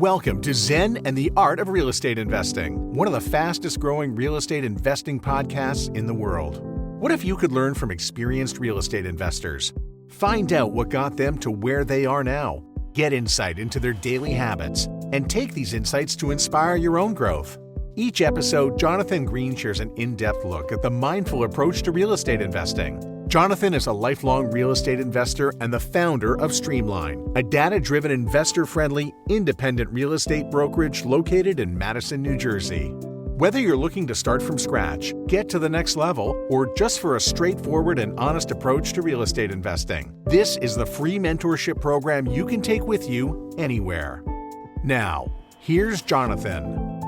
Welcome to Zen and the Art of Real Estate Investing, one of the fastest growing real estate investing podcasts in the world. What if you could learn from experienced real estate investors? Find out what got them to where they are now. Get insight into their daily habits and take these insights to inspire your own growth. Each episode, Jonathan Greene shares an in-depth look at the mindful approach to real estate investing. Jonathan is a lifelong real estate investor and the founder of Streamline, a data-driven, investor-friendly, independent real estate brokerage located in Madison, New Jersey. Whether you're looking to start from scratch, get to the next level, or just for a straightforward and honest approach to real estate investing, this is the free mentorship program you can take with you anywhere. Now, here's Jonathan.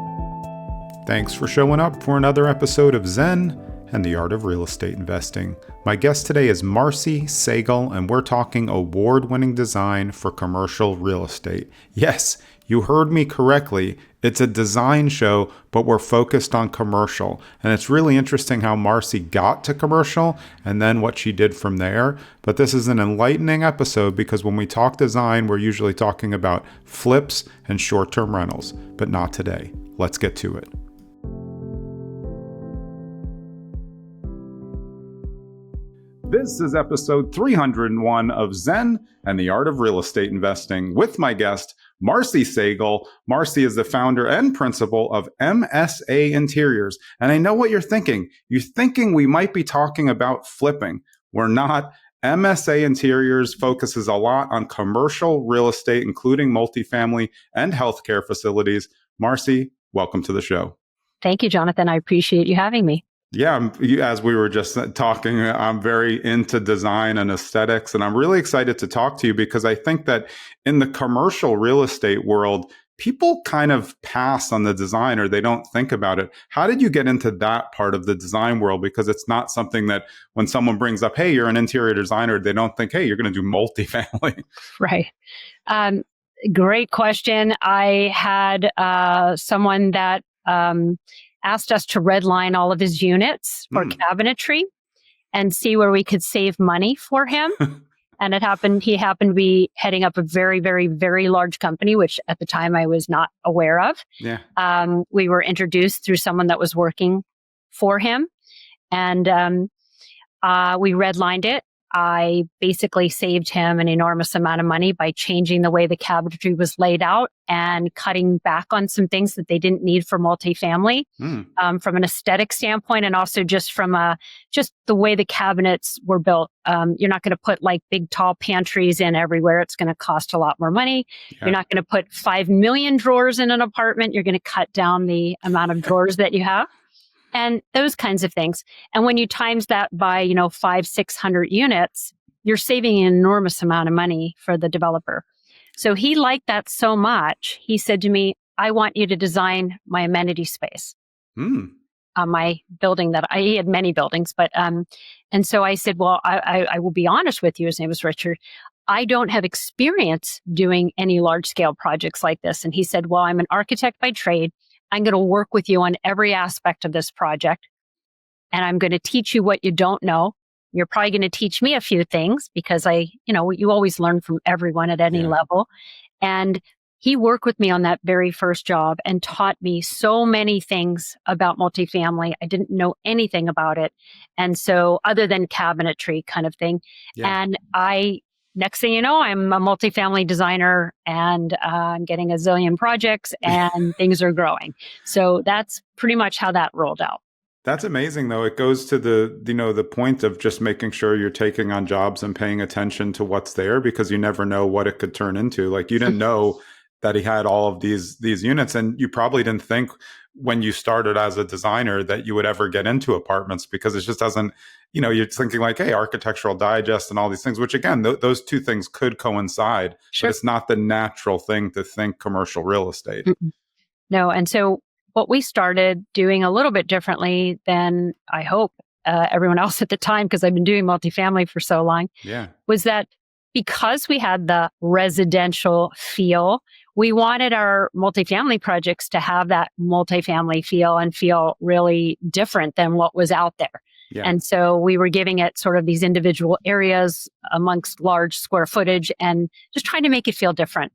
Thanks for showing up for another episode of Zen and the Art of Real Estate Investing. My guest today is Marcy Sagel, and we're talking award-winning design for commercial real estate. Yes, you heard me correctly. It's a design show, but we're focused on commercial. And it's really interesting how Marcy got to commercial and then what she did from there. But this is an enlightening episode because when we talk design, we're usually talking about flips and short-term rentals, but not today. Let's get to it. This is episode 301 of Zen and the Art of Real Estate Investing with my guest, Marcy Sagel. Marcy is the founder and principal of MSA Interiors. And I know what you're thinking. You're thinking we might be talking about flipping. We're not. MSA Interiors focuses a lot on commercial real estate, including multifamily and healthcare facilities. Marcy, welcome to the show. Thank you, Jonathan. I appreciate you having me. Yeah, as we were just talking, I'm very into design and aesthetics, and I'm really excited to talk to you because I think that in the commercial real estate world, people kind of pass on the design or they don't think about it. How did you get into that part of the design world? Because it's not something that when someone brings up, hey, you're an interior designer, they don't think, hey, you're going to do multifamily. Right. Great question. I had someone that asked us to redline all of his units for cabinetry and see where we could save money for him. And he happened to be heading up a very, very, very large company, which at the time I was not aware of. Yeah. We were introduced through someone that was working for him, and we redlined it. I basically saved him an enormous amount of money by changing the way the cabinetry was laid out and cutting back on some things that they didn't need for multifamily from an aesthetic standpoint, and also just from just the way the cabinets were built. You're not going to put like big, tall pantries in everywhere. It's going to cost a lot more money. Yeah. You're not going to put 5 million drawers in an apartment. You're going to cut down the amount of drawers that you have. And those kinds of things. And when you times that by, 500-600 units, you're saving an enormous amount of money for the developer. So he liked that so much. He said to me, I want you to design my amenity space on my building he had many buildings, but, and so I said, well, I will be honest with you. His name was Richard. I don't have experience doing any large scale projects like this. And he said, well, I'm an architect by trade. I'm going to work with you on every aspect of this project, and I'm going to teach you what you don't know. You're probably going to teach me a few things because you always learn from everyone at any level. And he worked with me on that very first job and taught me so many things about multifamily. I didn't know anything about it. And so other than cabinetry kind of thing. Yeah. And next thing you know, I'm a multifamily designer and I'm getting a zillion projects and things are growing. So that's pretty much how that rolled out. That's amazing, though. It goes to the point of just making sure you're taking on jobs and paying attention to what's there because you never know what it could turn into. Like you didn't know that he had all of these units, and you probably didn't think when you started as a designer that you would ever get into apartments because it just doesn't, you're thinking like, hey, Architectural Digest and all these things, which again, those two things could coincide, Sure. But it's not the natural thing to think commercial real estate. No. And so what we started doing a little bit differently than I hope everyone else at the time, because I've been doing multifamily for so long, was that because we had the residential feel, we wanted our multifamily projects to have that multifamily feel and feel really different than what was out there. Yeah. And so we were giving it sort of these individual areas amongst large square footage and just trying to make it feel different.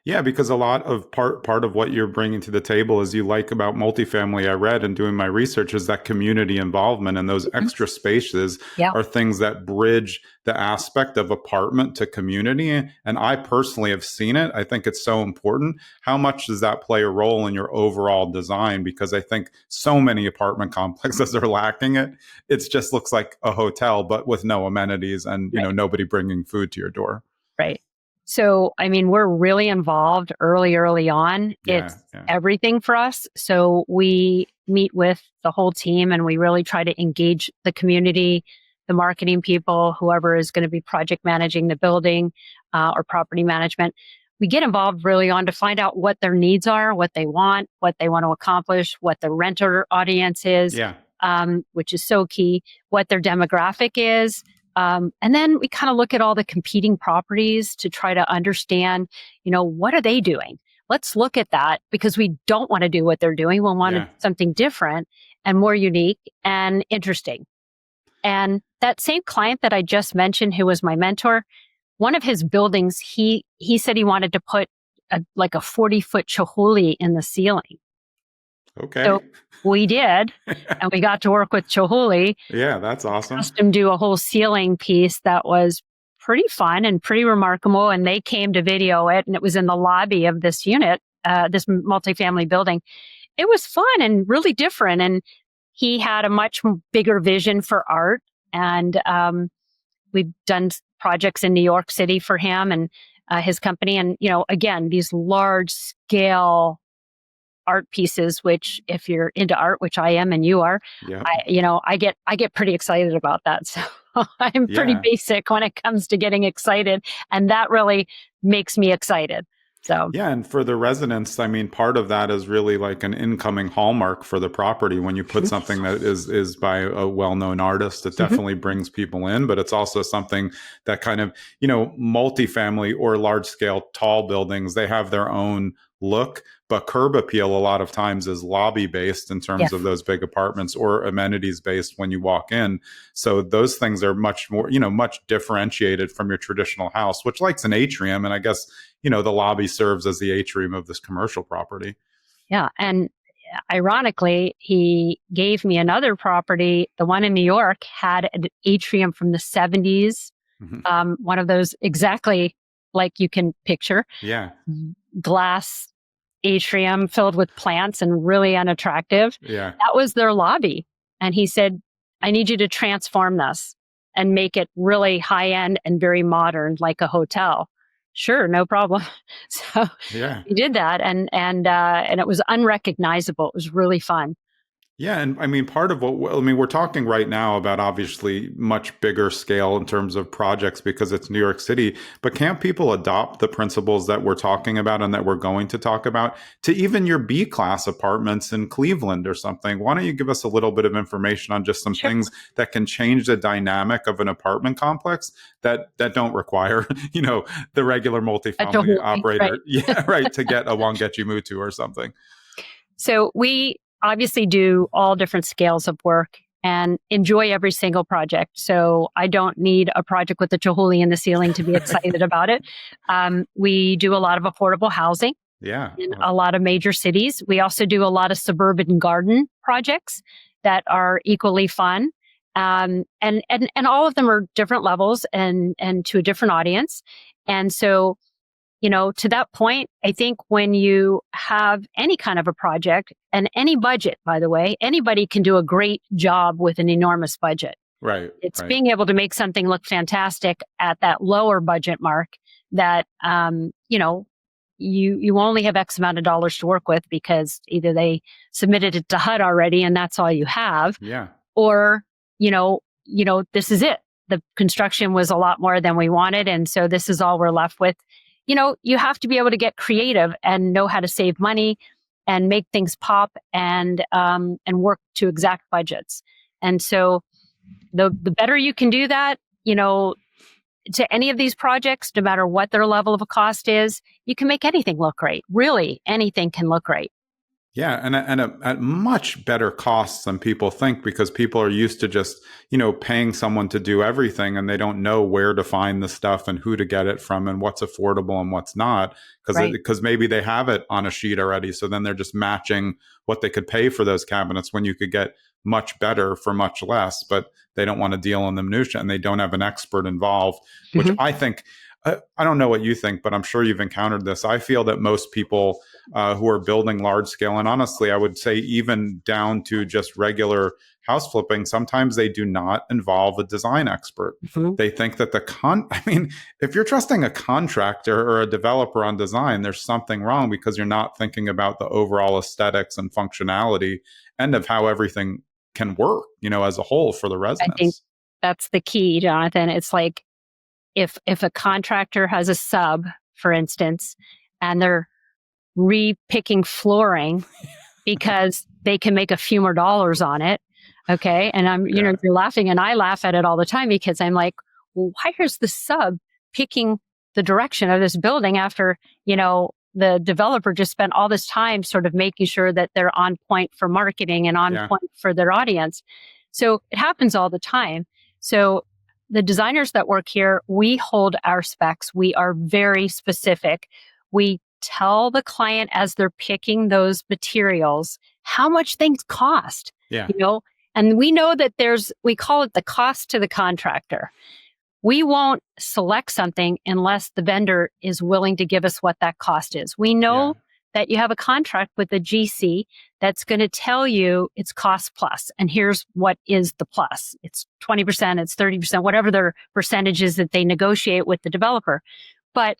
Yeah, because a lot of part of what you're bringing to the table is you like about multifamily. I read and doing my research is that community involvement, and those Mhm. extra spaces Yeah, are things that bridge the aspect of apartment to community. And I personally have seen it. I think it's so important. How much does that play a role in your overall design? Because I think so many apartment complexes are lacking it. It just looks like a hotel, but with no amenities and right, nobody bringing food to your door. right. So, I mean, we're really involved early on. Yeah, It's yeah, everything for us. So we meet with the whole team and we really try to engage the community, the marketing people, whoever is going to be project managing the building or property management. We get involved really on to find out what their needs are, what they want to accomplish, what the renter audience is, yeah. which is so key, what their demographic is. And then we kind of look at all the competing properties to try to understand, what are they doing? Let's look at that because we don't want to do what they're doing. We want to do Yeah. something different and more unique and interesting. And that same client that I just mentioned, who was my mentor, one of his buildings, he said he wanted to put like a 40-foot Chihuly in the ceiling. So Okay. we did, and we got to work with Chihuly, Yeah, that's awesome. custom do a whole ceiling piece that was pretty fun and pretty remarkable. And they came to video it, and it was in the lobby of this unit, this multifamily building. It was fun and really different. And he had a much bigger vision for art. And we've done projects in New York City for him and his company. And, again, these large scale art pieces, which if you're into art, which I am and you are, Yeah. I get pretty excited about that. So I'm pretty Yeah. basic when it comes to getting excited. And that really makes me excited. So Yeah, and for the residents, I mean, part of that is really like an incoming hallmark for the property. When you put mhm, something that is by a well-known artist, it mhm, definitely brings people in, but it's also something that kind of, multifamily or large-scale tall buildings, they have their own look, but curb appeal a lot of times is lobby based in yeah, terms of those big apartments or amenities based when you walk in. So those things are much more, much differentiated from your traditional house, which likes an atrium. And I guess the lobby serves as the atrium of this commercial property. yeah. And ironically, he gave me another property. The one in New York had an atrium from the 70s, Mhm. one of those exactly like you can picture, Yeah. glass atrium filled with plants and really unattractive. Yeah. That was their lobby. And he said, I need you to transform this and make it really high end and very modern, like a hotel. Sure, no problem. So Yeah. he did that, and it was unrecognizable. It was really fun. Yeah, and I mean, part of we're talking right now about obviously much bigger scale in terms of projects because it's New York City, but can't people adopt the principles that we're talking about and that we're going to talk about to even your B class apartments in Cleveland or something? Why don't you give us a little bit of information on just some Sure. things that can change the dynamic of an apartment complex that don't require, the regular That's a multifamily whole thing, right? operator, yeah, right, to get a One Get You Moved To or something. So we obviously do all different scales of work and enjoy every single project. So I don't need a project with a Chihuly in the ceiling to be excited about it. We do a lot of affordable housing Yeah. in a lot of major cities. We also do a lot of suburban garden projects that are equally fun. And all of them are different levels and to a different audience. And so, to that point, I think when you have any kind of a project and any budget, by the way, anybody can do a great job with an enormous budget. Right, It's right. being able to make something look fantastic at that lower budget mark that, you only have X amount of dollars to work with because either they submitted it to HUD already and that's all you have, Yeah. or, this is it. The construction was a lot more than we wanted. And so this is all we're left with. You have to be able to get creative and know how to save money and make things pop and work to exact budgets. And so the better you can do that, to any of these projects, no matter what their level of a cost is, you can make anything look great. Really, anything can look great. Yeah, and at much better costs than people think, because people are used to just, paying someone to do everything, and they don't know where to find the stuff and who to get it from and what's affordable and what's not, Right. because maybe they have it on a sheet already. So then they're just matching what they could pay for those cabinets when you could get much better for much less, but they don't want to deal in the minutia and they don't have an expert involved, which Mhm. I think, I don't know what you think, but I'm sure you've encountered this. I feel that most people who are building large scale, and honestly, I would say even down to just regular house flipping, sometimes they do not involve a design expert. Mhm. They think that I mean, if you're trusting a contractor or a developer on design, there's something wrong, because you're not thinking about the overall aesthetics and functionality and of how everything can work, as a whole for the I think residents. that's the key, Jonathan. It's like if a contractor has a sub, for instance, and they're re-picking flooring because they can make a few more dollars on it. Okay. And Yeah. you're laughing, and I laugh at it all the time, because I'm like, well, why is the sub picking the direction of this building after, the developer just spent all this time sort of making sure that they're on point for marketing and on Yeah. point for their audience. So it happens all the time. So the designers that work here, we hold our specs. We are very specific. We tell the client as they're picking those materials how much things cost, Yeah. and we know that we call it the cost to the contractor. We won't select something unless the vendor is willing to give us what that cost is. We Yeah. know that you have a contract with the GC that's going to tell you it's cost plus, and here's what is the plus. It's 20%, it's 30%, whatever their percentage is that they negotiate with the developer. But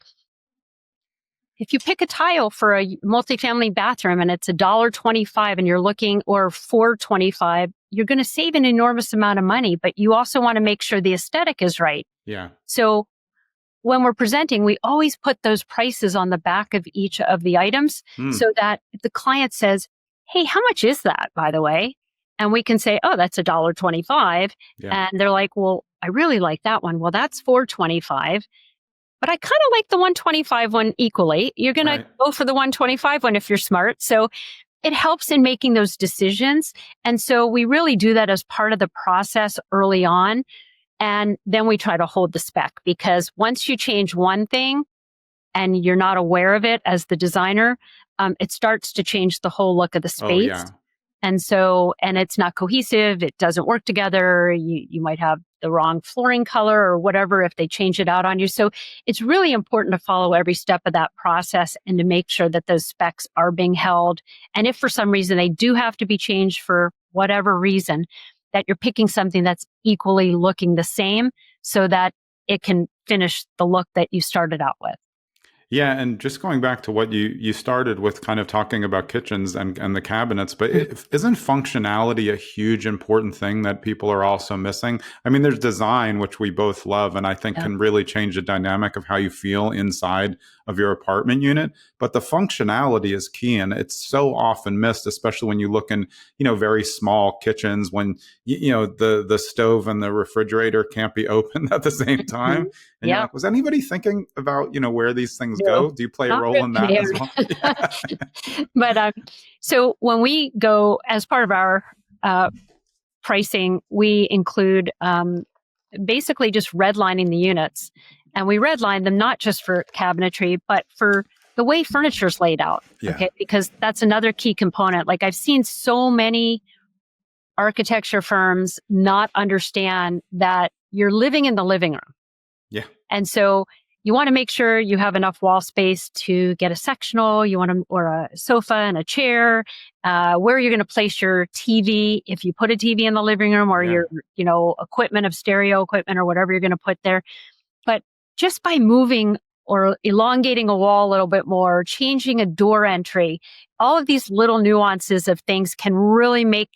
if you pick a tile for a multifamily bathroom and it's $1.25 and you're looking, or $4.25, you're going to save an enormous amount of money, but you also want to make sure the aesthetic is right. Yeah. So when we're presenting, we always put those prices on the back of each of the items, so that if the client says, hey, how much is that, by the way? And we can say, oh, that's $1.25. Yeah. And they're like, well, I really like that one. Well, that's $4.25. But I kind of like the 125 one equally. You're going Right. to go for the 125 one if you're smart. So it helps in making those decisions. And so we really do that as part of the process early on. And then we try to hold the spec, because once you change one thing and you're not aware of it as the designer, it starts to change the whole look of the Oh, space. yeah. And it's not cohesive. It doesn't work together. You might have the wrong flooring color or whatever if they change it out on you. So it's really important to follow every step of that process and to make sure that those specs are being held. And if for some reason they do have to be changed for whatever reason, that you're picking something that's equally looking the same, so that it can finish the look that you started out with. Yeah, and just going back to what you started with, kind of talking about kitchens and the cabinets, but isn't functionality a huge important thing that people are also missing? I mean, there's design, which we both love, and I think can really change the dynamic of how you feel inside of your apartment unit. But the functionality is key, and it's so often missed, especially when you look in, very small kitchens, when the stove and the refrigerator can't be opened at the same time. And you're Yeah. like, was anybody thinking about, where these things No, go? Do you play a not role in that really. as well? Yeah. But so when we go, as part of our pricing, we include basically just redlining the units. And we redline them not just for cabinetry, but for the way furniture is laid out. Yeah. Okay. Because that's another key component. Like, I've seen so many architecture firms not understand that you're living in the living room. Yeah. And so you want to make sure you have enough wall space to get a sectional, or a sofa and a chair, where you're going to place your TV, if you put a TV in the living room, or your, equipment of stereo equipment or whatever you're going to put there. But just by moving or elongating a wall a little bit more, changing a door entry, all of these little nuances of things can really make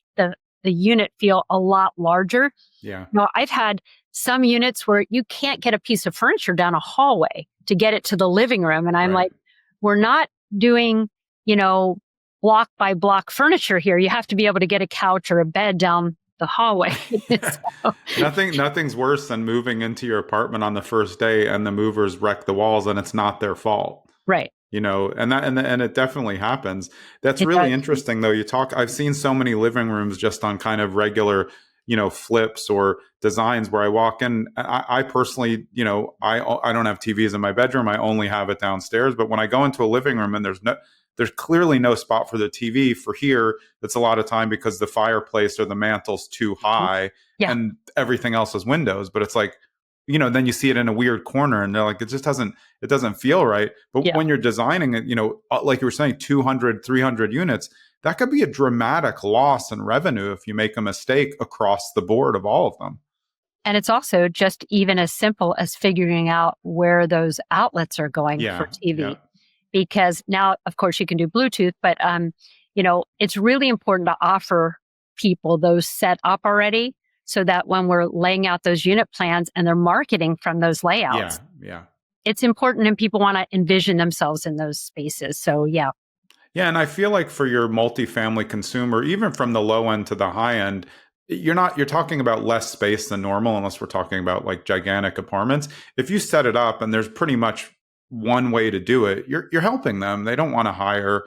the unit feel a lot larger. Yeah. I've had some units where you can't get a piece of furniture down a hallway to get it to the living room. And I'm like, we're not doing, block by block furniture here. You have to be able to get a couch or a bed down the hallway. So, Nothing's worse than moving into your apartment on the first day and the movers wreck the walls and it's not their fault. right. and it definitely happens. That's It really does. interesting though. I've seen so many living rooms just on kind of regular, flips or designs where I walk in. I personally, I don't have TVs in my bedroom. I only have it downstairs. But when I go into a living room and there's clearly no spot for the TV for here, it's a lot of time because the fireplace or the mantle's too high Yeah. and everything else is windows. But it's like, then you see it in a weird corner and they're like, it doesn't feel right. But Yeah. when you're designing it, like you were saying, 200, 300 units, that could be a dramatic loss in revenue if you make a mistake across the board of all of them. And it's also just even as simple as figuring out where those outlets are going for TV. Yeah. Because now, of course, you can do Bluetooth, but it's really important to offer people those set up already, so that when we're laying out those unit plans and they're marketing from those layouts, Yeah. it's important and people want to envision themselves in those spaces. So yeah. Yeah, and I feel like for your multifamily consumer, even from the low end to the high end, you're talking about less space than normal, unless we're talking about like gigantic apartments. If you set it up and there's pretty much one way to do it, you're helping them. They don't want to hire,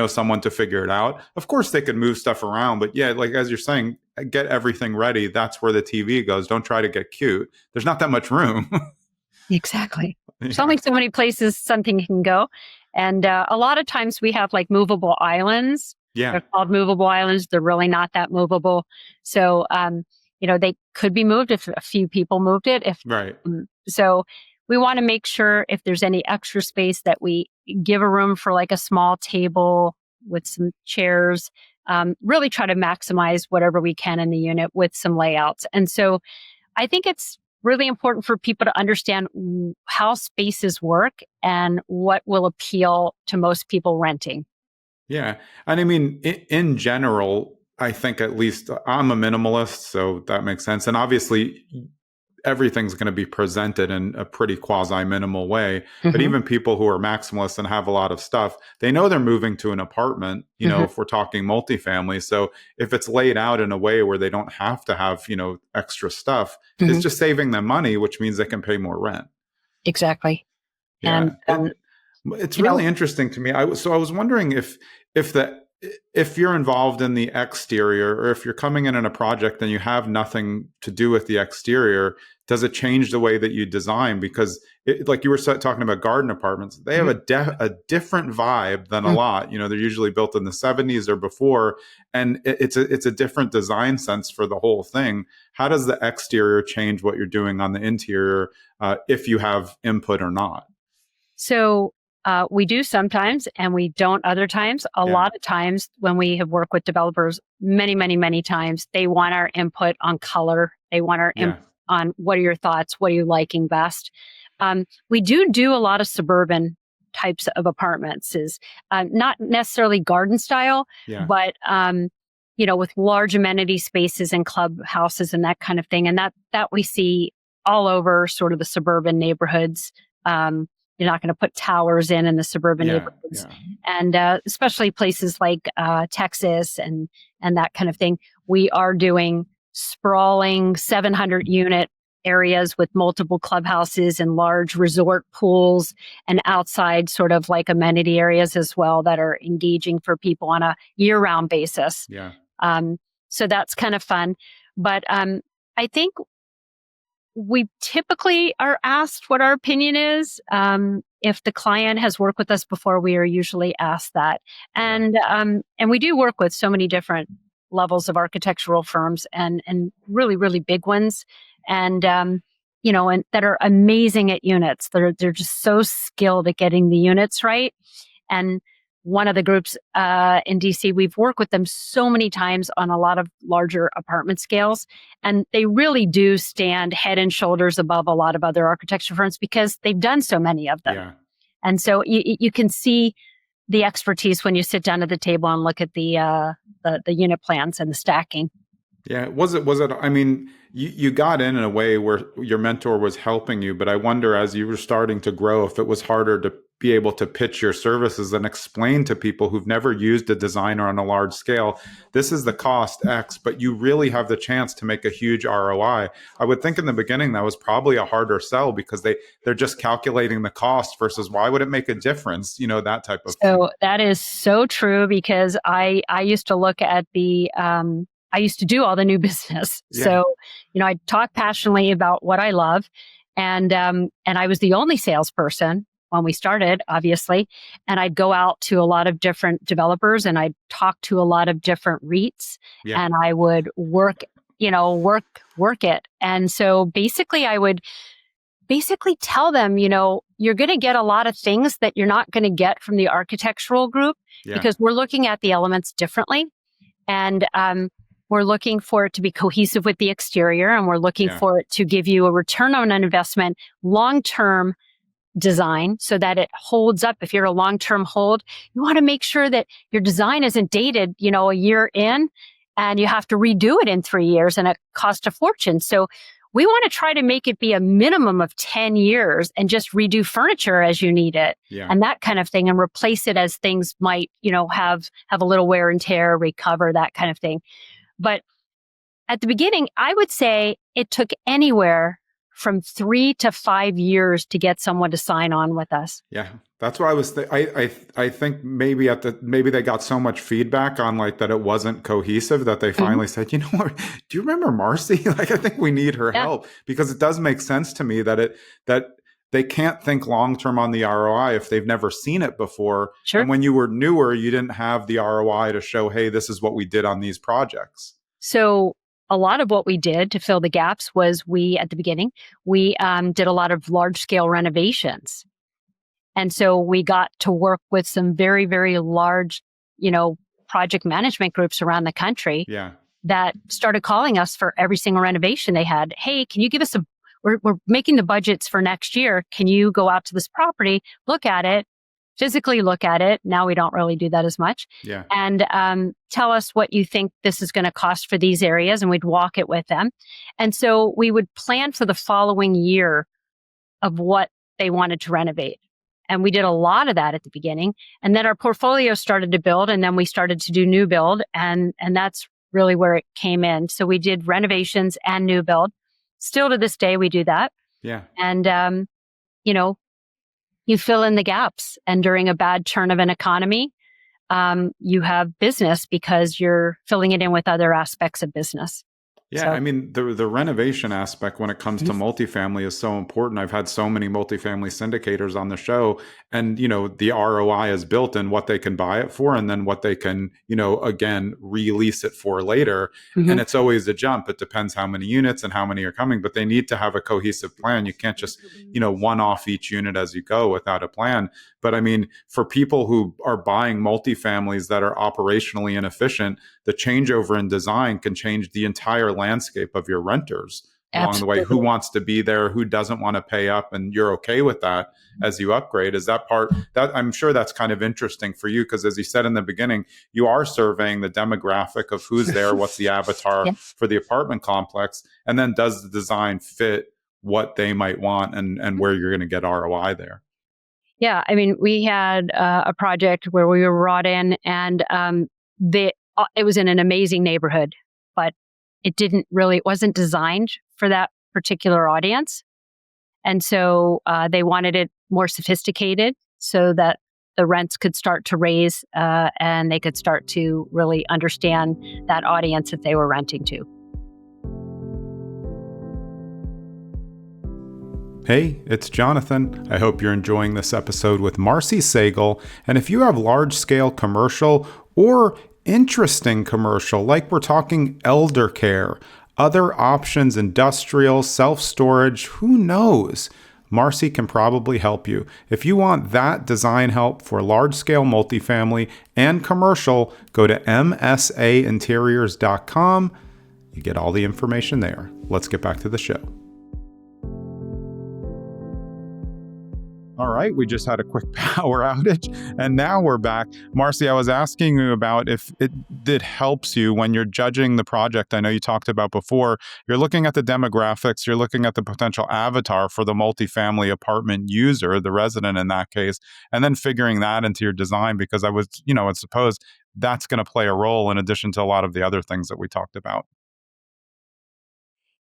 someone to figure it out. Of course they could move stuff around, but yeah, like as you're saying, get everything ready. That's where the TV goes. Don't try to get cute. There's not that much room. Exactly. There's Yeah. only so many places something can go. And a lot of times we have like movable islands. Yeah. They're called movable islands. They're really not that movable. So, they could be moved if a few people moved it. Right. So we want to make sure if there's any extra space that we give a room for like a small table with some chairs, really try to maximize whatever we can in the unit with some layouts. And so I think it's really important for people to understand how spaces work and what will appeal to most people renting. Yeah. And I mean, in general, I think at least I'm a minimalist, so that makes sense. And obviously, everything's going to be presented in a pretty quasi-minimal way. Mm-hmm. But even people who are maximalists and have a lot of stuff, they know they're moving to an apartment, Mm-hmm. if we're talking multifamily. So if it's laid out in a way where they don't have to have, extra stuff, Mm-hmm. it's just saving them money, which means they can pay more rent. Exactly. Yeah. And it's really interesting to me. I was wondering if you're involved in the exterior, or if you're coming in a project and you have nothing to do with the exterior, does it change the way that you design? Because like you were talking about garden apartments, they have a different vibe than a lot. They're usually built in the 70s or before, and it's a different design sense for the whole thing. How does the exterior change what you're doing on the interior, if you have input or not? So we do sometimes and we don't other times. A lot of times when we have worked with developers, many, many, many times, they want our input on color. They want our input on what are your thoughts? What are you liking best? We do a lot of suburban types of apartments, not necessarily garden style, but with large amenity spaces and clubhouses and that kind of thing. And that we see all over sort of the suburban neighborhoods. You're not going to put towers in the suburban neighborhoods, and especially places like Texas and that kind of thing. We are doing sprawling 700-unit areas with multiple clubhouses and large resort pools, and outside sort of like amenity areas as well that are engaging for people on a year-round basis. Yeah. So that's kind of fun. But I think we typically are asked what our opinion is. If the client has worked with us before, we are usually asked that. And we do work with so many different levels of architectural firms and really, really big ones. And and that are amazing at units. They're just so skilled at getting the units right. And one of the groups in DC, we've worked with them so many times on a lot of larger apartment scales. And they really do stand head and shoulders above a lot of other architecture firms because they've done so many of them. Yeah. And so you can see the expertise when you sit down at the table and look at the unit plans and the stacking. Yeah. I mean, you got in a way where your mentor was helping you, but I wonder as you were starting to grow, if it was harder to be able to pitch your services and explain to people who've never used a designer on a large scale, this is the cost X, but you really have the chance to make a huge ROI. I would think in the beginning that was probably a harder sell because they're just calculating the cost versus why would it make a difference, that type of thing. So that is so true because I used to look at I used to do all the new business. Yeah. So, I talk passionately about what I love. And I was the only salesperson when we started, obviously. And I'd go out to a lot of different developers and I'd talk to a lot of different REITs Yeah. and I would work it. And so basically I would tell them, you're going to get a lot of things that you're not going to get from the architectural group Yeah. because we're looking at the elements differently. And we're looking for it to be cohesive with the exterior, and we're looking for it to give you a return on an investment, long-term design so that it holds up. If you're a long-term hold, you want to make sure that your design isn't dated, a year in, and you have to redo it in 3 years and it costs a fortune. So we want to try to make it be a minimum of 10 years and just redo furniture as you need it and that kind of thing, and replace it as things might, have a little wear and tear, recover, that kind of thing. But at the beginning, I would say it took anywhere from 3 to 5 years to get someone to sign on with us. Yeah, that's what I was. I think maybe maybe they got so much feedback on like that it wasn't cohesive that they finally said, you know what? Do you remember Marcy? Like, I think we need her help, because it does make sense to me that they can't think long term on the ROI if they've never seen it before. Sure. And when you were newer, you didn't have the ROI to show, hey, this is what we did on these projects. So a lot of what we did to fill the gaps was at the beginning, we did a lot of large scale renovations. And so we got to work with some very, very large, project management groups around the country that started calling us for every single renovation they had. Hey, can you give us we're making the budgets for next year. Can you go out to this property, look at it, physically look at it? Now we don't really do that as much. Yeah. And tell us what you think this is going to cost for these areas, and we'd walk it with them. And so we would plan for the following year of what they wanted to renovate. And we did a lot of that at the beginning. And then our portfolio started to build, and then we started to do new build. And that's really where it came in. So we did renovations and new build. Still to this day, we do that. Yeah. And, you fill in the gaps. And during a bad turn of an economy, you have business because you're filling it in with other aspects of business. Yeah, So- I mean, the renovation aspect when it comes to multifamily is so important. I've had so many multifamily syndicators on the show, and, the ROI is built in what they can buy it for and then what they can, again, release it for later. And it's always a jump. It depends how many units and how many are coming, but they need to have a cohesive plan. You can't just, one off each unit as you go without a plan. But I mean, for people who are buying multifamilies that are operationally inefficient, the changeover in design can change the entire landscape of your renters along the way. Who wants to be there? Who doesn't want to pay up? And you're okay with that as you upgrade. Is that part that I'm sure that's kind of interesting for you? Because as you said in the beginning, you are surveying the demographic of who's there, what's the avatar for the apartment complex, and then does the design fit what they might want and where you're going to get ROI there. Yeah, I mean, we had a project where we were brought in, and it was in an amazing neighborhood, but it wasn't designed for that particular audience. And so they wanted it more sophisticated so that the rents could start to raise and they could start to really understand that audience that they were renting to. Hey, it's Jonathan. I hope you're enjoying this episode with Marcy Sagel. And if you have large-scale commercial or interesting commercial, like we're talking elder care, other options, industrial, self-storage, who knows? Marcy can probably help you. If you want that design help for large-scale multifamily and commercial, go to MSAinteriors.com. You get all the information there. Let's get back to the show. All right, we just had a quick power outage and now we're back. Marcy, I was asking you about if it helps you when you're judging the project. I know you talked about before, you're looking at the demographics, you're looking at the potential avatar for the multifamily apartment user, the resident in that case, and then figuring that into your design because I suppose that's going to play a role in addition to a lot of the other things that we talked about.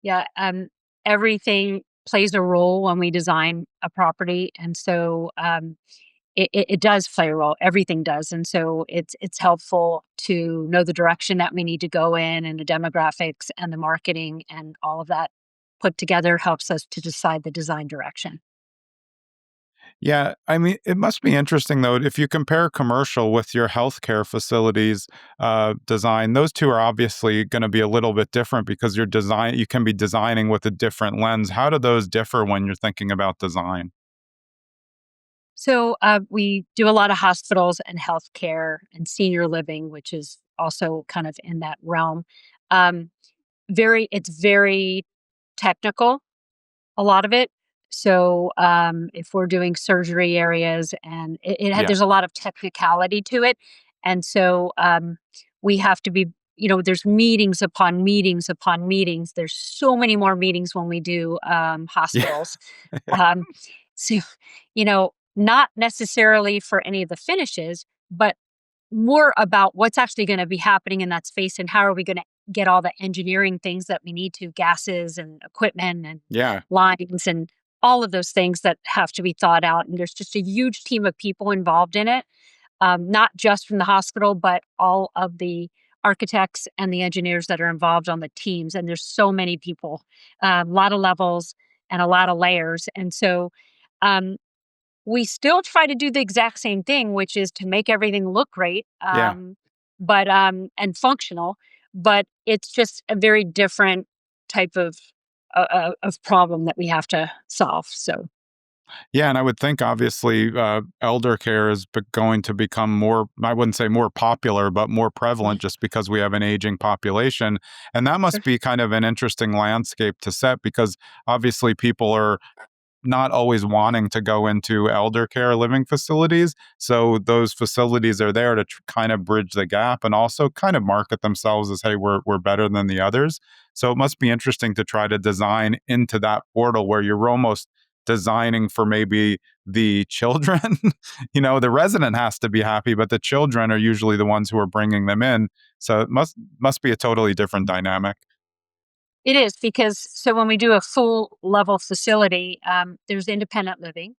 Yeah, everything plays a role when we design a property, and so it does play a role. Everything does, and so it's helpful to know the direction that we need to go in, and the demographics, and the marketing, and all of that put together helps us to decide the design direction. Yeah, I mean, it must be interesting though, if you compare commercial with your healthcare facilities design, those two are obviously going to be a little bit different because you can be designing with a different lens. How do those differ when you're thinking about design? So we do a lot of hospitals and healthcare and senior living, which is also kind of in that realm. Um, it's very technical, a lot of it. So if we're doing surgery areas, and Yeah, there's a lot of technicality to it, and so we have to be. There's meetings upon meetings upon meetings. There's so many more meetings when we do yeah, hospitals. Um, so, not necessarily for any of the finishes, but more about what's actually going to be happening in that space and how are we going to get all the engineering things that we need to, gases and equipment and yeah, lines and all of those things that have to be thought out. And there's just a huge team of people involved in it, not just from the hospital, but all of the architects and the engineers that are involved on the teams. And there's so many people, a lot of levels and a lot of layers. And so um, we still try to do the exact same thing, which is to make everything look great, yeah. but and functional. But it's just a very different type of problem that we have to solve. So Yeah, and I would think obviously elder care is going to become more, I wouldn't say more popular, but more prevalent just because we have an aging population. And that must be kind of an interesting landscape to set because obviously people are not always wanting to go into elder care living facilities. So those facilities are there to kind of bridge the gap and also kind of market themselves as, hey, we're better than the others. So it must be interesting to try to design into that portal where you're almost designing for maybe the children. The resident has to be happy, but the children are usually the ones who are bringing them in. So it must be a totally different dynamic. it is because so when we do a full level facility, there's independent living.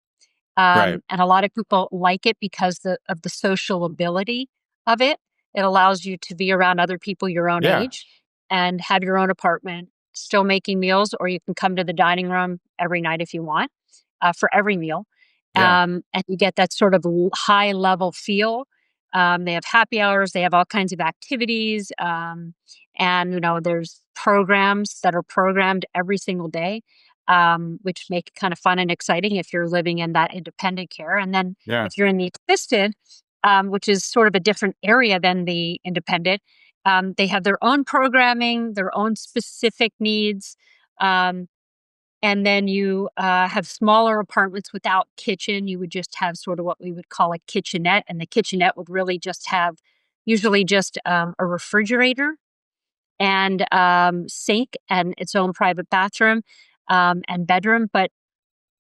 Right. And a lot of people like it because of the social ability of it. It allows you to be around other people your own Yeah. age and have your own apartment, still making meals, or you can come to the dining room every night if you want for every meal. Yeah. And you get that sort of high level feel. They have happy hours, they have all kinds of activities. And, there's programs that are programmed every single day, which make it kind of fun and exciting if you're living in that independent care. And then Yeah. if you're in the assisted, which is sort of a different area than the independent, they have their own programming, their own specific needs. Um, and then you have smaller apartments without kitchen. You would just have sort of what we would call a kitchenette. And the kitchenette would really just have usually just a refrigerator and sink and its own private bathroom and bedroom, but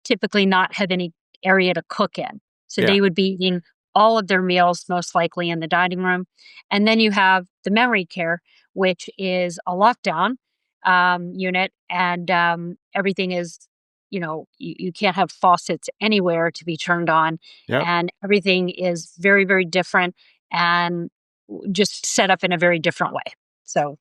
typically not have any area to cook in. So Yeah. they would be eating all of their meals most likely in the dining room. And then you have the memory care, which is a lockdown unit, and everything is, you can't have faucets anywhere to be turned on, Yep. and everything is very, very different and just set up in a very different way. So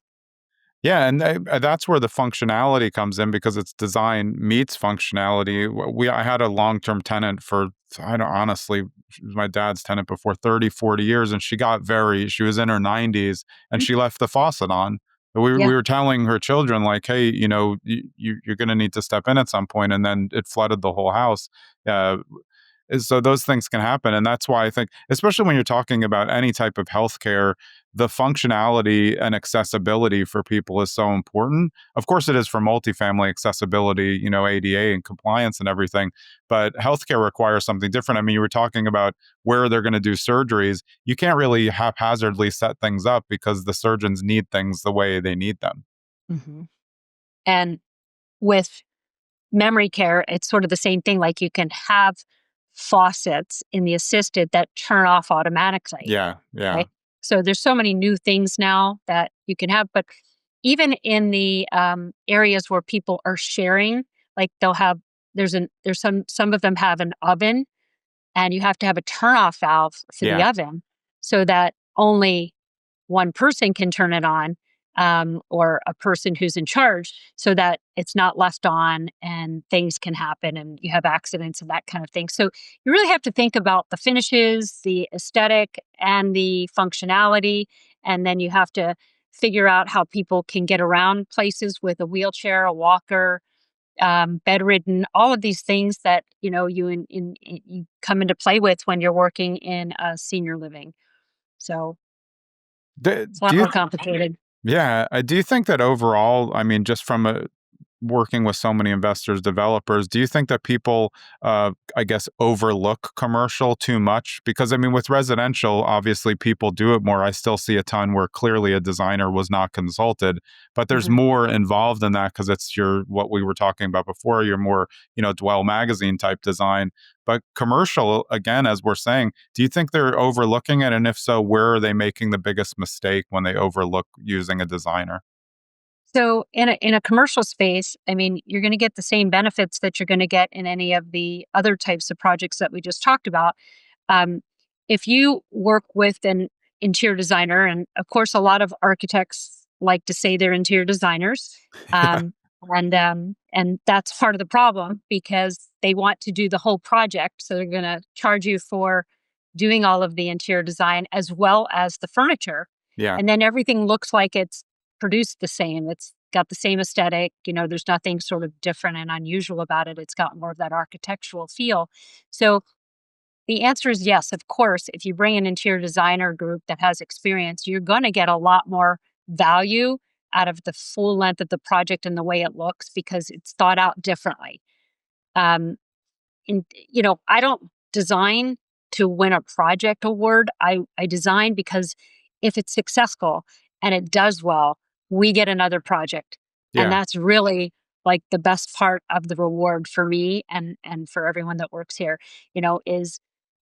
Yeah, and that's where the functionality comes in because it's design meets functionality. I had a long-term tenant for, I don't honestly, she was my dad's tenant before 30, 40 years, and she was in her 90s, and mm, she left the faucet on. yeah. We were telling her children, like, hey, you're going to need to step in at some point, and then it flooded the whole house. Uh, So those things can happen. And that's why I think, especially when you're talking about any type of healthcare, the functionality and accessibility for people is so important. Of course, it is for multifamily accessibility, ADA and compliance and everything, but healthcare requires something different. I mean, you were talking about where they're going to do surgeries. You can't really haphazardly set things up because the surgeons need things the way they need them. Hmm. And with memory care, it's sort of the same thing. Like you can have faucets in the assisted that turn off automatically. Yeah, yeah, Okay. So there's so many new things now that you can have, but even in the areas where people are sharing, like they'll have, some of them have an oven, and you have to have a turn-off valve for the yeah. oven so that only one person can turn it on, or a person who's in charge, so that it's not left on and things can happen and you have accidents and that kind of thing. So you really have to think about the finishes, the aesthetic, and the functionality. And then you have to figure out how people can get around places with a wheelchair, a walker, bedridden, all of these things that you come into play with when you're working in senior living. So Do, it's a lot do you more complicated. Yeah, I do think that overall, I mean, just from working with so many investors, developers, do you think that people, I guess, overlook commercial too much? Because I mean, with residential, obviously people do it more. I still see a ton where clearly a designer was not consulted, but there's Mhm. more involved in that because it's what we were talking about before, your more, Dwell magazine type design. But commercial, again, as we're saying, do you think they're overlooking it? And if so, where are they making the biggest mistake when they overlook using a designer? So in a commercial space, I mean, you're going to get the same benefits that you're going to get in any of the other types of projects that we just talked about. Um, if you work with an interior designer, and of course, a lot of architects like to say they're interior designers, Yeah, and that's part of the problem because they want to do the whole project, so they're going to charge you for doing all of the interior design as well as the furniture, yeah, and then everything looks like it's produced the same. It's got the same aesthetic. There's nothing sort of different and unusual about it. It's got more of that architectural feel. So the answer is yes, of course. If you bring an interior designer group that has experience, you're going to get a lot more value out of the full length of the project and the way it looks because it's thought out differently. Um, and I don't design to win a project award. I design because if it's successful and it does well, we get another project. And yeah. that's really like the best part of the reward for me and for everyone that works here, is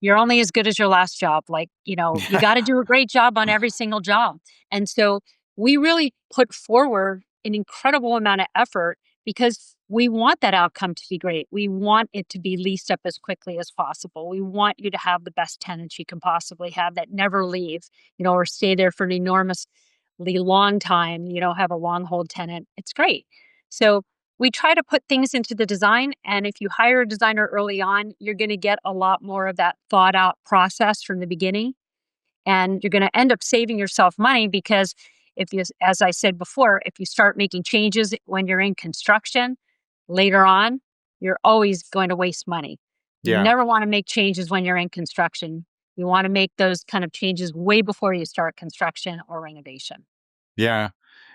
you're only as good as your last job. Like, you got to do a great job on every single job. And so we really put forward an incredible amount of effort because we want that outcome to be great. We want it to be leased up as quickly as possible. We want you to have the best tenants you can possibly have that never leave, or stay there for an enormously long time, have a long hold tenant. It's great. So we try to put things into the design. And if you hire a designer early on, you're going to get a lot more of that thought out process from the beginning. And you're going to end up saving yourself money because if you, as I said before, if you start making changes when you're in construction later on, you're always going to waste money. You Yeah. never want to make changes when you're in construction. You want to make those kind of changes way before you start construction or renovation. Yeah.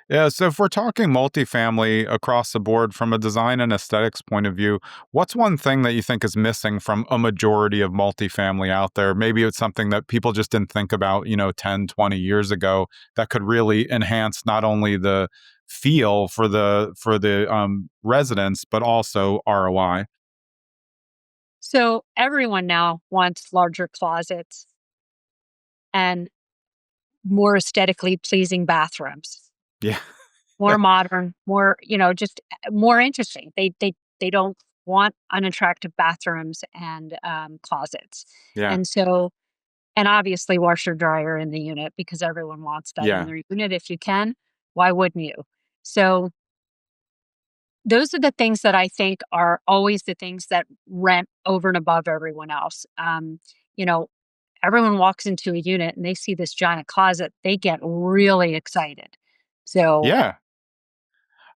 Yeah. So if we're talking multifamily across the board from a design and aesthetics point of view, what's one thing that you think is missing from a majority of multifamily out there? Maybe it's something that people just didn't think about, 10, 20 years ago that could really enhance not only the feel for the residents, but also ROI. So everyone now wants larger closets and more aesthetically pleasing bathrooms, Yeah. more modern, more, just more interesting. They don't want unattractive bathrooms and closets. Yeah. And so, and obviously washer dryer in the unit because everyone wants that in Yeah. their unit if you can. Why wouldn't you? So those are the things that I think are always the things that rent over and above everyone else. You know, everyone walks into a unit and they see this giant closet, they get really excited. So Yeah.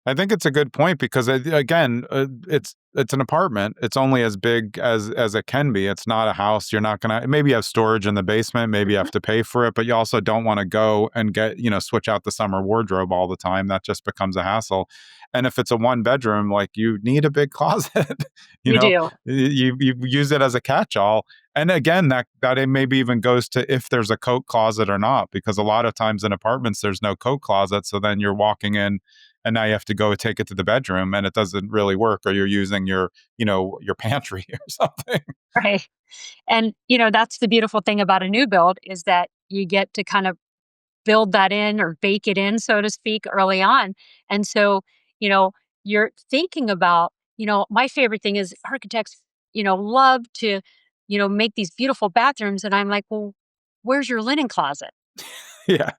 I think it's a good point because again, it's an apartment. It's only as big as it can be. It's not a house. You're not gonna maybe have storage in the basement. Maybe you have to pay for it, but you also don't want to go and get switch out the summer wardrobe all the time. That just becomes a hassle. And if it's a one bedroom, like you need a big closet. you You know, do. you use it as a catch all. And again, that it maybe even goes to if there's a coat closet or not, because a lot of times in apartments there's no coat closet. So then you're walking in and now you have to go take it to the bedroom and it doesn't really work, or you're using your pantry or something. Right. And, that's the beautiful thing about a new build is that you get to kind of build that in or bake it in, so to speak, early on. And so, you know, you're thinking about, my favorite thing is architects, love to, make these beautiful bathrooms. And I'm like, well, where's your linen closet? Yeah.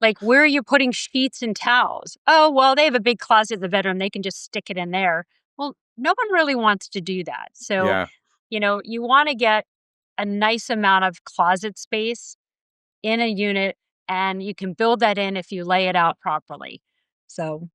Like, where are you putting sheets and towels? Oh, well, they have a big closet in the bedroom. They can just stick it in there. Well, no one really wants to do that. So, Yeah. you want to get a nice amount of closet space in a unit, and you can build that in if you lay it out properly. So,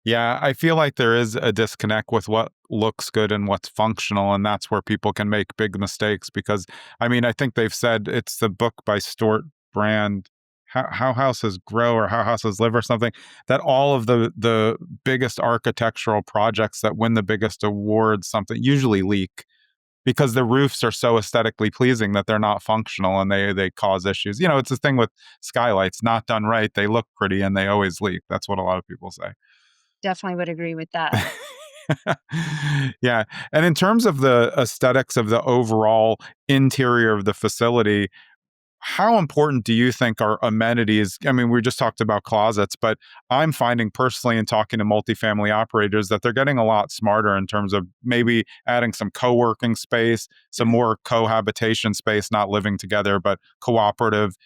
Yeah, I feel like there is a disconnect with what looks good and what's functional, and that's where people can make big mistakes. Because, I mean, I think they've said it's the book by Stuart Brand, How Houses Grow or How Houses Live or something, that all of the biggest architectural projects that win the biggest awards, something usually leak because the roofs are so aesthetically pleasing that they're not functional and they cause issues. It's the thing with skylights, not done right, they look pretty and they always leak. That's what a lot of people say. definitely would agree with that. Yeah. And in terms of the aesthetics of the overall interior of the facility, how important do you think are amenities? I mean, we just talked about closets, but I'm finding personally in talking to multifamily operators that they're getting a lot smarter in terms of maybe adding some co-working space, some Mhm. more cohabitation space, not living together, but cooperative,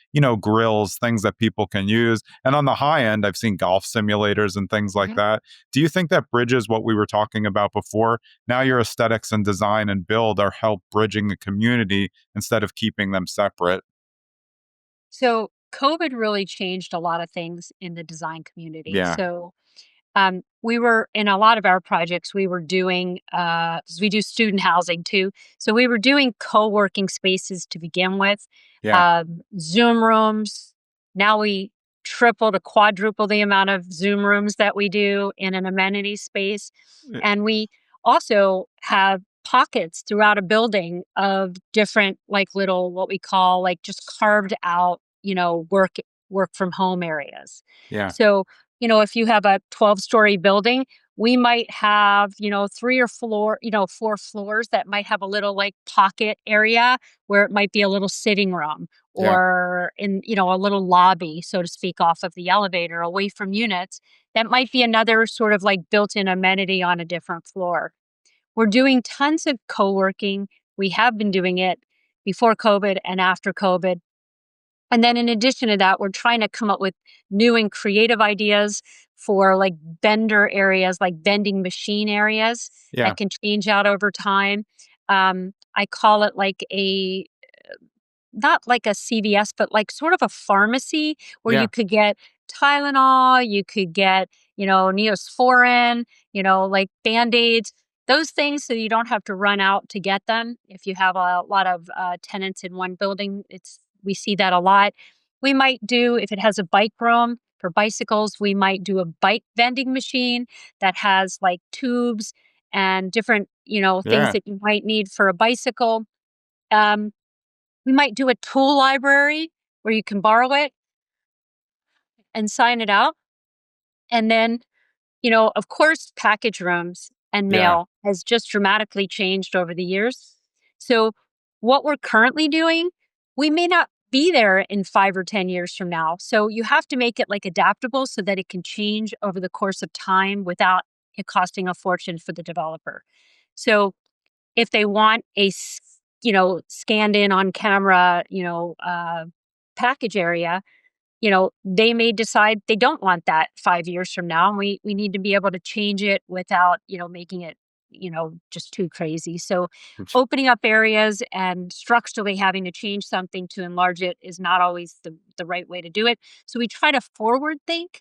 grills, things that people can use. And on the high end, I've seen golf simulators and things like Mhm. that. Do you think that bridges what we were talking about before? Now your aesthetics and design and build are help bridging the community instead of keeping them separate. So, COVID really changed a lot of things in the design community. Yeah. So, we were in a lot of our projects, we were doing, 'cause we do student housing too. So we were doing co-working spaces to begin with, Yeah. Zoom rooms. Now we triple to quadruple the amount of Zoom rooms that we do in an amenity space. Uh, And we also have pockets throughout a building of different, like little, what we call like just carved out, work from home areas. Yeah. So if you have a 12-story building, we might have, 4 floors that might have a little like pocket area where it might be a little sitting room Yeah. or in, a little lobby, so to speak, off of the elevator away from units. That might be another sort of like built in amenity on a different floor. We're doing tons of co working. We have been doing it before COVID and after COVID. And then in addition to that, we're trying to come up with new and creative ideas for like vendor areas, like vending machine areas Yeah. that can change out over time. I call it like not like a CVS, but like sort of a pharmacy where Yeah. you could get Tylenol, you could get, Neosporin, like Band-Aids, those things so you don't have to run out to get them. If you have a lot of tenants in one building, we see that a lot. We might do, if it has a bike room for bicycles, we might do a bike vending machine that has like tubes and different, things Yeah. that you might need for a bicycle. Um, we might do a tool library where you can borrow it and sign it out. And then, of course, package rooms and Yeah. mail has just dramatically changed over the years. So, what we're currently doing, we may not be there in 5 or 10 years from now. So, you have to make it like adaptable so that it can change over the course of time without it costing a fortune for the developer. So, if they want scanned in on camera, package area, they may decide they don't want that 5 years from now. And we need to be able to change it without, making it, just too crazy. So opening up areas and structurally having to change something to enlarge it is not always the right way to do it. So we try to forward think,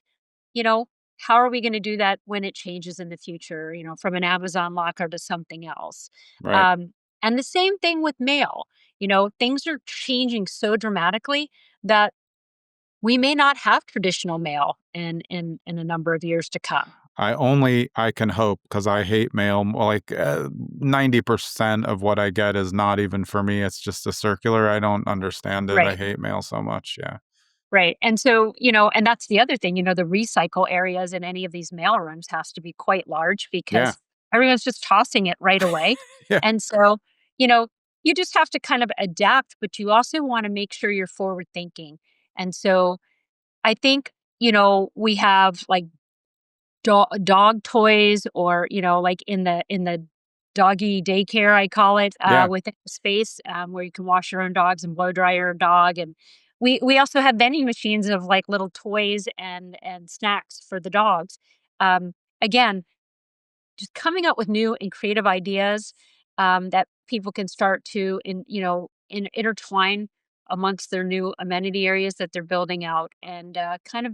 you know, how are we going to do that when it changes in the future, from an Amazon locker to something else? Right. Um, and the same thing with mail. Things are changing so dramatically that we may not have traditional mail in a number of years to come. I can hope because I hate mail. Like 90% of what I get is not even for me. It's just a circular. I don't understand it. I Right. hate mail so much. Yeah. Right. And so, and that's the other thing, the recycle areas in any of these mail rooms has to be quite large Yeah. because everyone's just tossing it right away. Yeah. And so, you know, you just have to kind of adapt, but you also want to make sure you're forward thinking. And so I think, we have like dog toys, or like in the doggy daycare, I call it, Yeah. within the space, where you can wash your own dogs and blow dry your dog. And we also have vending machines of like little toys and snacks for the dogs. Again, just coming up with new and creative ideas, that people can start to intertwine amongst their new amenity areas that they're building out, and kind of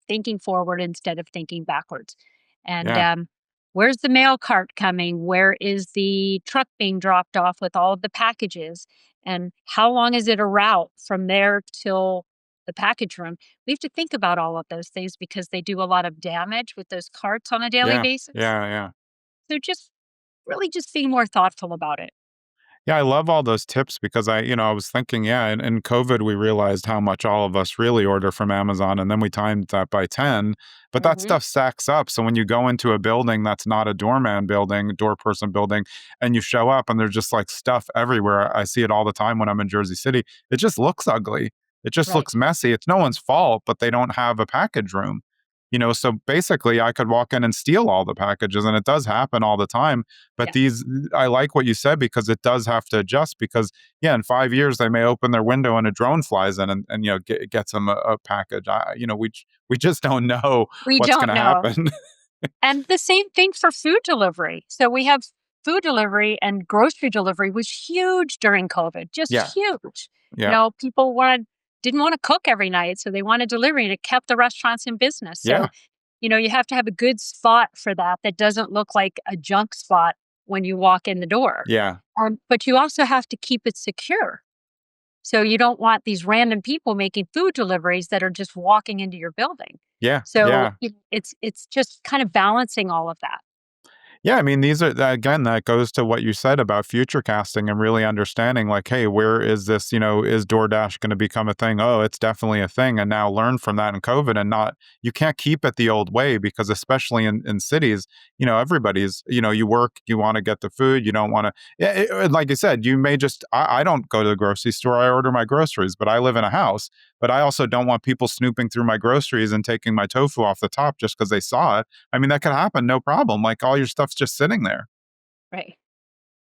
thinking forward instead of thinking backwards. And Yeah. where's the mail cart coming? Where is the truck being dropped off with all of the packages? And how long is it a route from there till the package room? We have to think about all of those things because they do a lot of damage with those carts on a daily Yeah. basis. Yeah. Yeah. So just really just being more thoughtful about it. Yeah, I love all those tips because I was thinking, yeah, in COVID, we realized how much all of us really order from Amazon. And then we timed that by 10, but that Hmm. stuff stacks up. So when you go into a building that's not a doorman building, door person building, and you show up and there's just like stuff everywhere, I see it all the time when I'm in Jersey City. It just looks ugly. It just Right. looks messy. It's no one's fault, but they don't have a package room. So basically I could walk in and steal all the packages, and it does happen all the time. But Yeah. I like what you said because it does have to adjust because, yeah, in 5 years, they may open their window and a drone flies in and gets them a package. We just don't know We what's going don't to know. happen. And the same thing for food delivery. So we have food delivery, and grocery delivery was huge during COVID, Yeah. just huge. Yeah. People didn't want to cook every night, so they wanted delivery, and it kept the restaurants in business. So, Yeah. you have to have a good spot for that doesn't look like a junk spot when you walk in the door. Yeah. But you also have to keep it secure. So you don't want these random people making food deliveries that are just walking into your building. Yeah. So Yeah. it's just kind of balancing all of that. Yeah, I mean, these are again, that goes to what you said about future casting and really understanding, like, hey, where is this? Is DoorDash going to become a thing? Oh, it's definitely a thing. And now learn from that in COVID, and not, you can't keep it the old way because, especially in cities, everybody's, you work, you want to get the food, you don't want to, yeah, like you said, you may just, I don't go to the grocery store, I order my groceries, but I live in a house. But I also don't want people snooping through my groceries and taking my tofu off the top just because they saw it. I mean, that could happen, no problem. Like, all your stuff's just sitting there. Right.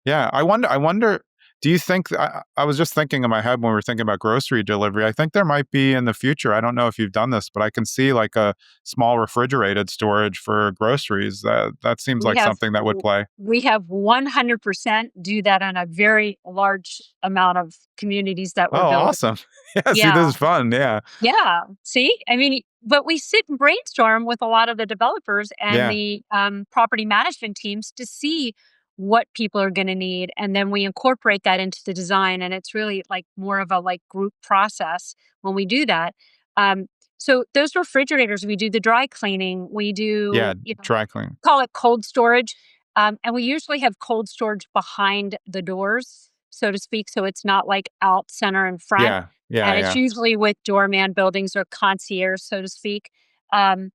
Yeah, I wonder, do you think I was just thinking in my head when we were thinking about grocery delivery, I think there might be in the future, I don't know if you've done this, but I can see like a small refrigerated storage for groceries. That seems We like have something that would play. we have 100% do that on a very large amount of communities that Oh, we're building. awesome. Yeah, see, this Yeah. is fun. Yeah. Yeah. See? I mean, but we sit and brainstorm with a lot of the developers and Yeah. the property management teams to see what people are going to need, and then we incorporate that into the design. And it's really like more of a like group process when we do that. Um, so those refrigerators, we do the dry cleaning. We Yeah, do, dry clean. call it cold storage. And we usually have cold storage behind the doors, so to speak. So it's not like out center and front. Yeah. Yeah, And it's yeah. usually with doorman buildings or concierge, so to speak. Um,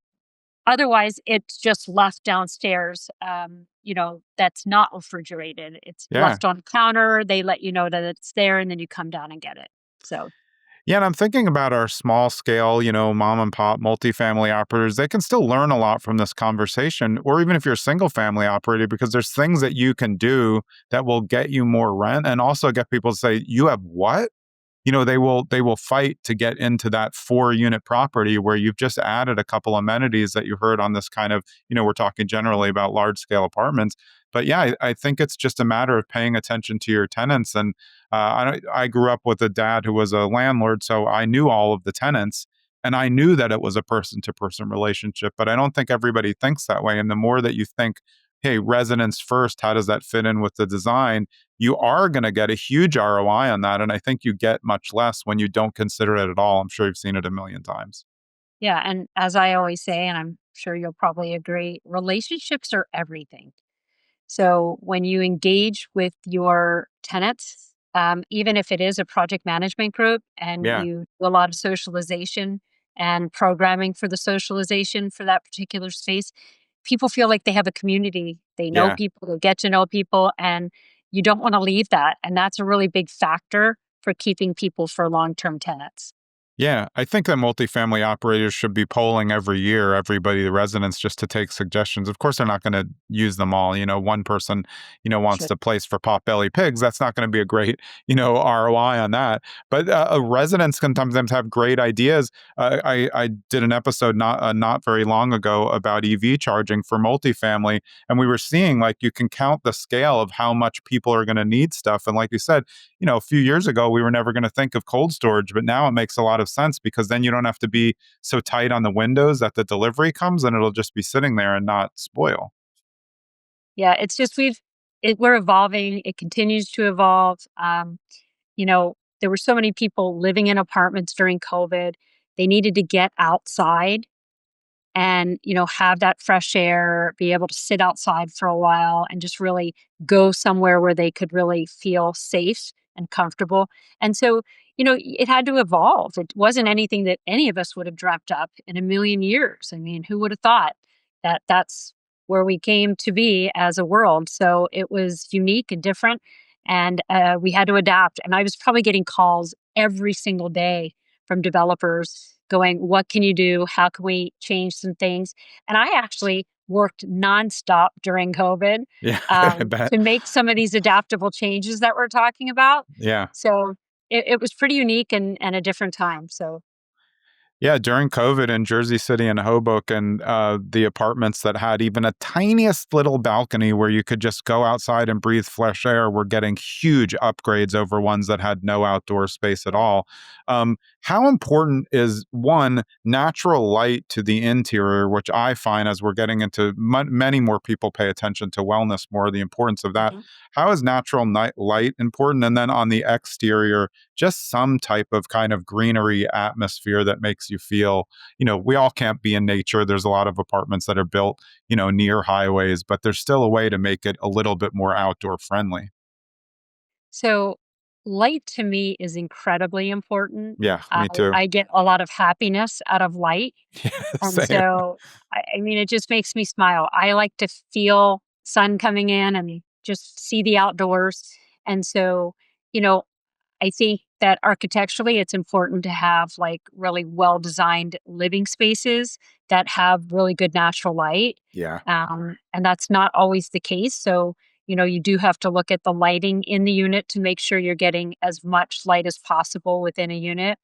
Otherwise, it's just left downstairs, that's not refrigerated. It's Yeah. left on the counter. They let you know that it's there, and then you come down and get it. So, Yeah, and I'm thinking about our small scale, mom and pop multifamily operators. They can still learn a lot from this conversation, or even if you're a single family operator, because there's things that you can do that will get you more rent and also get people to say, "You have what?" They will fight to get into that 4 unit property where you've just added a couple amenities that you heard on this kind of, we're talking generally about large scale apartments. But yeah, I think it's just a matter of paying attention to your tenants. And I grew up with a dad who was a landlord, so I knew all of the tenants. And I knew that it was a person to person relationship, but I don't think everybody thinks that way. And the more that you think, hey, residents first, how does that fit in with the design? You are going to get a huge ROI on that. And I think you get much less when you don't consider it at all. I'm sure you've seen it a million times. Yeah. And as I always say, and I'm sure you'll probably agree, relationships are everything. So when you engage with your tenants, even if it is a project management group and Yeah. you do a lot of socialization and programming for the socialization for that particular space, people feel like they have a community. They know Yeah. people, they get to know people, and you don't want to leave that. And that's a really big factor for keeping people for long-term tenants. Yeah, I think that multifamily operators should be polling every year, everybody, the residents, just to take suggestions. Of course, they're not going to use them all. One person, wants Sure. to place for potbelly pigs. That's not going to be a great, ROI on that. But residents can sometimes have great ideas. I did an episode not very long ago about EV charging for multifamily, and we were seeing like you can count the scale of how much people are going to need stuff. And like you said, a few years ago, we were never going to think of cold storage, but now it makes a lot of sense because then you don't have to be so tight on the windows that the delivery comes and it'll just be sitting there and not spoil. Yeah, it's just we're evolving. It continues to evolve. There were so many people living in apartments during COVID. They needed to get outside and have that fresh air, be able to sit outside for a while and just really go somewhere where they could really feel safe and comfortable. And so it had to evolve. It wasn't anything that any of us would have dreamt up in a million years. I mean, who would have thought that that's where we came to be as a world? So it was unique and different, and we had to adapt. And I was probably getting calls every single day from developers going, what can you do? How can we change some things? And I actually worked nonstop during COVID Yeah, I bet. to make some of these adaptable changes that we're talking about. Yeah. So it was pretty unique and a different time. So Yeah, during COVID in Jersey City and Hoboken, the apartments that had even a tiniest little balcony where you could just go outside and breathe fresh air were getting huge upgrades over ones that had no outdoor space at all. How important is one, natural light to the interior, which I find as we're getting into many more people pay attention to wellness more, the importance of that. mhm. How is natural night light important? And then on the exterior, just some type of kind of greenery atmosphere that makes you feel, we all can't be in nature. There's a lot of apartments that are built, near highways, but there's still a way to make it a little bit more outdoor friendly. So light to me is incredibly important. Yeah, I, me too. I get a lot of happiness out of light. And Same. so, I mean, it just makes me smile. I like to feel sun coming in and just see the outdoors. And so, you know, I think that architecturally, it's important to have like really well designed living spaces that have really good natural light. Yeah. And that's not always the case. So, you do have to look at the lighting in the unit to make sure you're getting as much light as possible within a unit.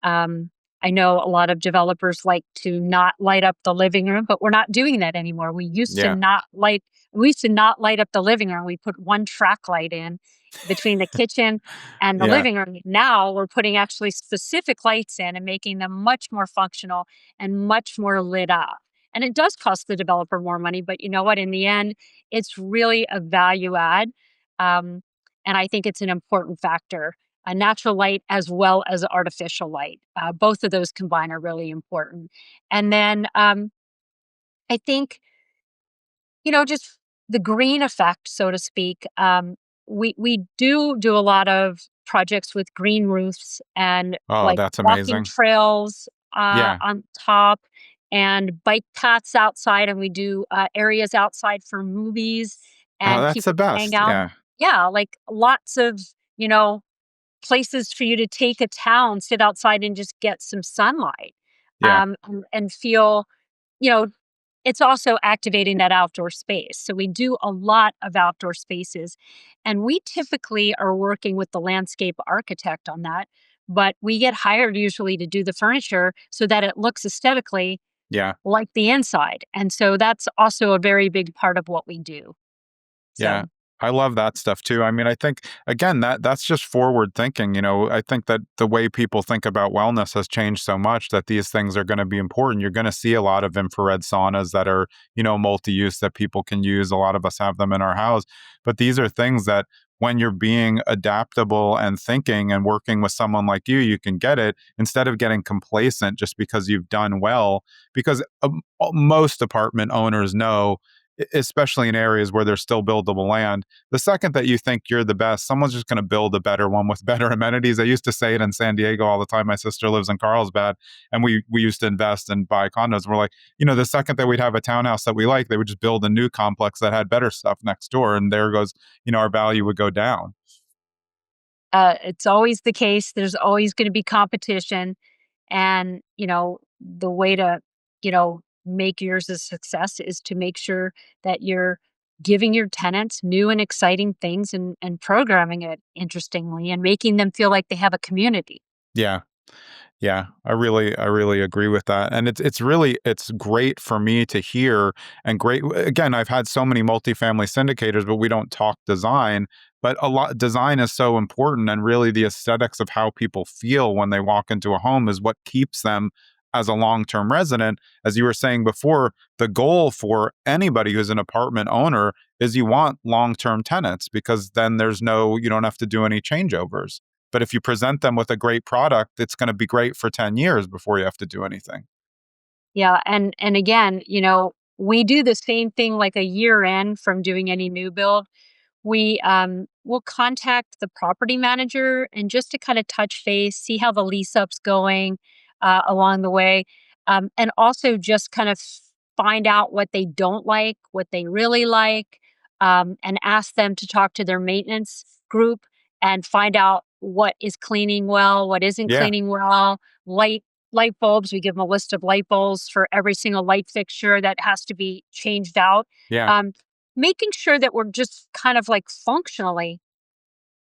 Um, I know a lot of developers like to not light up the living room, but we're not doing that anymore. Yeah. We used to not light up the living room. We put one track light in between the kitchen and the Yeah. living room. Now we're putting actually specific lights in and making them much more functional and much more lit up. And it does cost the developer more money, but you know what? In the end, it's really a value add. Um, and I think it's an important factor, a natural light as well as artificial light. Both of those combined are really important. And then I think, just the green effect, so to speak. We do a lot of projects with green roofs and Oh, like that's walking amazing. trails Yeah. on top and bike paths outside. And we do areas outside for movies Oh, and that's the people to hang best. out. Yeah. Yeah, like lots of, you know, places for you to take a towel and sit outside and just get some sunlight, Yeah. and feel, you know, it's also activating that outdoor space. So we do a lot of outdoor spaces, and we typically are working with the landscape architect on that. But we get hired usually to do the furniture so that it looks aesthetically Yeah. like the inside. And so that's also a very big part of what we do. Yeah. So I love that stuff too. I mean, I think again that's just forward thinking. I think that the way people think about wellness has changed so much that these things are going to be important. You're going to see a lot of infrared saunas that are, multi-use that people can use. A lot of us have them in our house, but these are things that when you're being adaptable and thinking and working with someone like you can get it instead of getting complacent just because you've done well. Because most apartment owners know, especially in areas where there's still buildable land, the second that you think you're the best, someone's just going to build a better one with better amenities. I used to say it in San Diego all the time. My sister lives in Carlsbad, and we used to invest and buy condos. We're like, the second that we'd have a townhouse that we like, they would just build a new complex that had better stuff next door, and there goes, our value would go down. It's always the case. There's always going to be competition. And, the way to, make yours a success is to make sure that you're giving your tenants new and exciting things and programming it interestingly and making them feel like they have a community. Yeah. Yeah, I really agree with that. And it's great for me to hear, and great again, I've had so many multifamily syndicators, but we don't talk design. But a lot design is so important, and really the aesthetics of how people feel when they walk into a home is what keeps them as a long-term resident. As you were saying before, the goal for anybody who's an apartment owner is you want long-term tenants, because then you don't have to do any changeovers. But if you present them with a great product, it's going to be great for 10 years before you have to do anything. Yeah, and again, we do the same thing like a year in from doing any new build. We will contact the property manager and just to kind of touch base, see how the lease up's going along the way, and also just kind of find out what they don't like, what they really like, and ask them to talk to their maintenance group and find out what is cleaning well, what isn't Yeah, cleaning well. Light bulbs, we give them a list of light bulbs for every single light fixture that has to be changed out. yeah, Um, Making sure that we're just kind of like functionally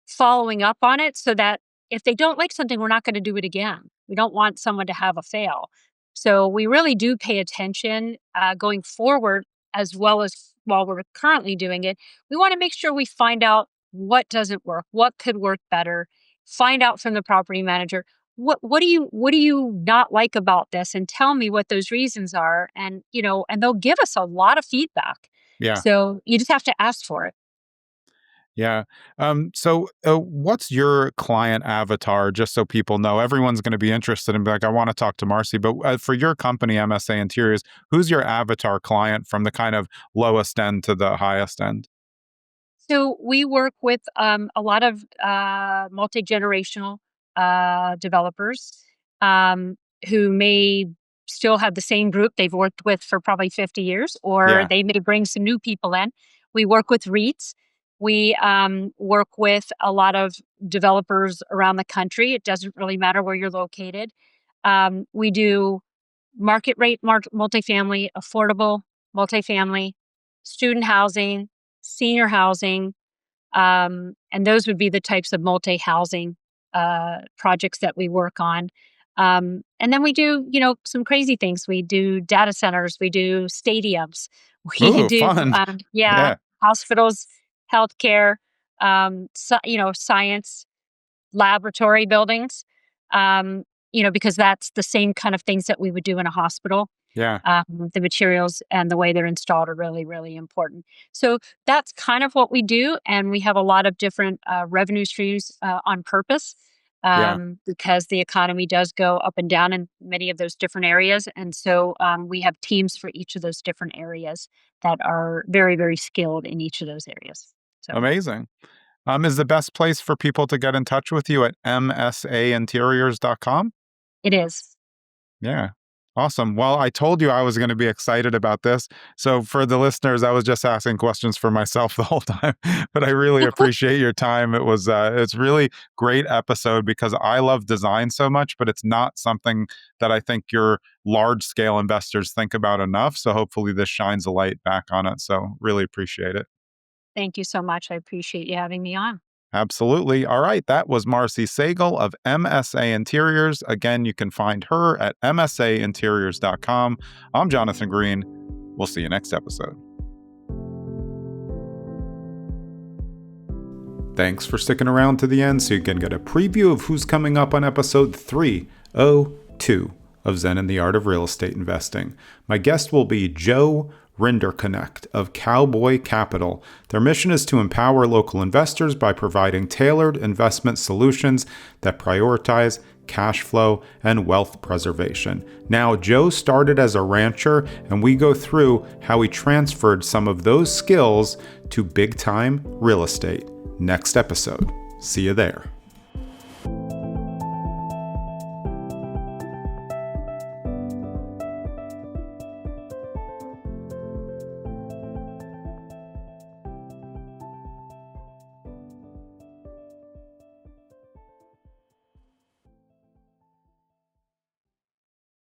following up on it so that if they don't like something, we're not going to do it again. We don't want someone to have a fail. So we really do pay attention going forward as well as while we're currently doing it. We want to make sure we find out what doesn't work, what could work better, find out from the property manager what do you not like about this and tell me what those reasons are, and they'll give us a lot of feedback, yeah, so you just have to ask for it. yeah. So what's your client avatar, just so people know? Everyone's going to be interested and be like, I want to talk to Marcy. But for your company, MSA Interiors, who's your avatar client from the kind of lowest end to the highest end? So we work with a lot of multi-generational developers um, who may still have the same group they've worked with for probably 50 years, or Yeah, they may bring some new people in. We work with REITs. We work with a lot of developers around the country. It doesn't really matter where you're located. We do market rate multifamily, affordable multifamily, student housing, senior housing, and those would be the types of multi-housing projects that we work on. And then we do, some crazy things. We do data centers, we do stadiums, we ooh, do, fun. yeah, Yeah, hospitals, healthcare, science, laboratory buildings, because that's the same kind of things that we would do in a hospital. yeah, The materials and the way they're installed are really, really important. So that's kind of what we do. And we have a lot of different revenue streams on purpose yeah. because the economy does go up and down in many of those different areas. And so we have teams for each of those different areas that are very, very skilled in each of those areas. So Amazing. Is the best place for people to get in touch with you at msainteriors.com? it is. Yeah. Awesome. Well, I told you I was going to be excited about this. So for the listeners, I was just asking questions for myself the whole time, but I really appreciate your time. It's really great episode because I love design so much, but it's not something that I think your large scale investors think about enough. So hopefully this shines a light back on it. So really appreciate it. Thank you so much. I appreciate you having me on. Absolutely. All right. That was Marcy Sagel of MSA Interiors. Again, you can find her at msainteriors.com. I'm Jonathan Greene. We'll see you next episode. Thanks for sticking around to the end so you can get a preview of who's coming up on episode 302 of Zen and the Art of Real Estate Investing. My guest will be Joe Rinderknecht of Cowboy Capital. Their mission is to empower local investors by providing tailored investment solutions that prioritize cash flow and wealth preservation. Now, Joe started as a rancher, and we go through how he transferred some of those skills to big-time real estate. Next episode. See you there.